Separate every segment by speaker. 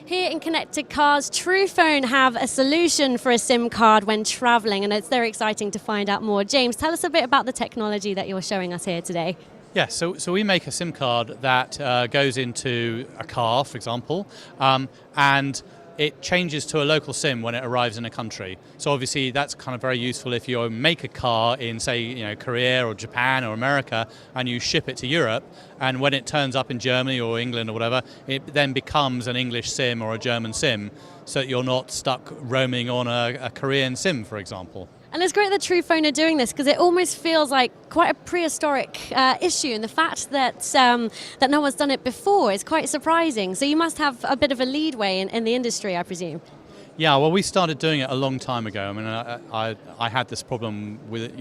Speaker 1: Here in Connected Cars, Truphone have a solution for a SIM card when traveling, and it's very exciting to find out more. James, tell us a bit about the technology that you're showing us here today.
Speaker 2: Yeah, so we make a SIM card that goes into a car, for example, and it changes to a local SIM when it arrives in a country. So obviously that's kind of very useful if you make a car in, say, Korea or Japan or America, and you ship it to Europe, and when it turns up in Germany or England or whatever, it then becomes an English SIM or a German SIM, so that you're not stuck roaming on a Korean SIM, for example.
Speaker 1: And it's great that Truphone are doing this because it almost feels like quite a prehistoric issue, and the fact that that no one's done it before is quite surprising. So you must have a bit of a leadway in the industry, I presume.
Speaker 2: Yeah, well, we started doing it a long time ago. I mean, I had this problem with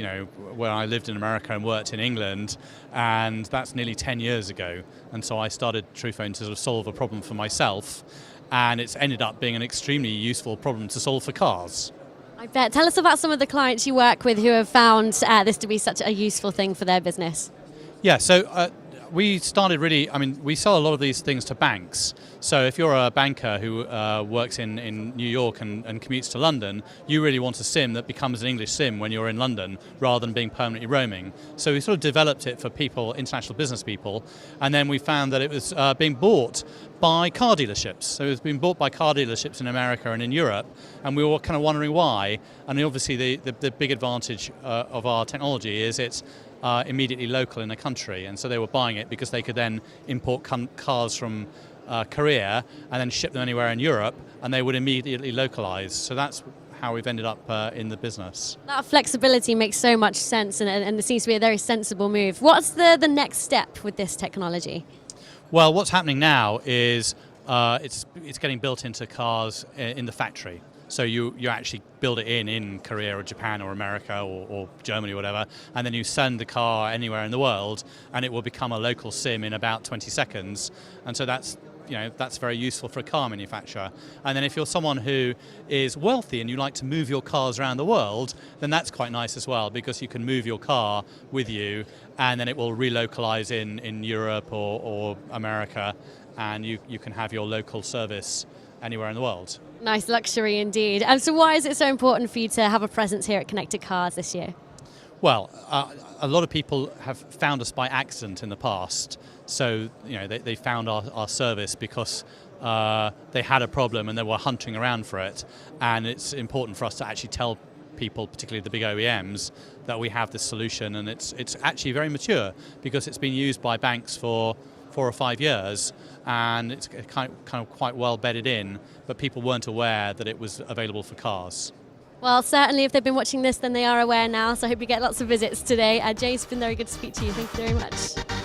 Speaker 2: where I lived in America and worked in England, and that's nearly 10 years ago. And so I started Truphone to sort of solve a problem for myself, and it's ended up being an extremely useful problem to solve for cars.
Speaker 1: I bet. Tell us about some of the clients you work with who have found this to be such a useful thing for their business.
Speaker 2: Yeah, so we started we sell a lot of these things to banks. So if you're a banker who works in New York and commutes to London, you really want a SIM that becomes an English SIM when you're in London rather than being permanently roaming. So we sort of developed it for people, international business people, and then we found that it was being bought by car dealerships. So it's been bought by car dealerships in America and in Europe, and we were kind of wondering why. And obviously the big advantage of our technology is it's immediately local in a country, and so they were buying it because they could then import cars from Korea and then ship them anywhere in Europe, and they would immediately localize. So that's how we've ended up in the business. That
Speaker 1: flexibility makes so much sense, and it seems to be a very sensible move. What's the next step with this technology?
Speaker 2: Well, what's happening now is it's getting built into cars in the factory. So you actually build it in Korea or Japan or America or Germany or whatever, and then you send the car anywhere in the world, and it will become a local SIM in about 20 seconds. And so that's very useful for a car manufacturer. And then if you're someone who is wealthy and you like to move your cars around the world, then that's quite nice as well, because you can move your car with you, and then it will relocalize in Europe or America, and you can have your local service anywhere in the world.
Speaker 1: Nice luxury indeed. And so why is it so important for you to have a presence here at Connected Cars this year?
Speaker 2: Well, a lot of people have found us by accident in the past. So they found our service because they had a problem and they were hunting around for it. And it's important for us to actually tell people, particularly the big OEMs, that we have this solution, and it's actually very mature because it's been used by banks for 4 or 5 years, and it's kind of quite well bedded in, but people weren't aware that it was available for cars.
Speaker 1: Well, certainly if they've been watching this, then they are aware now, so I hope you get lots of visits today. James, it's been very good to speak to you. Thank you very much.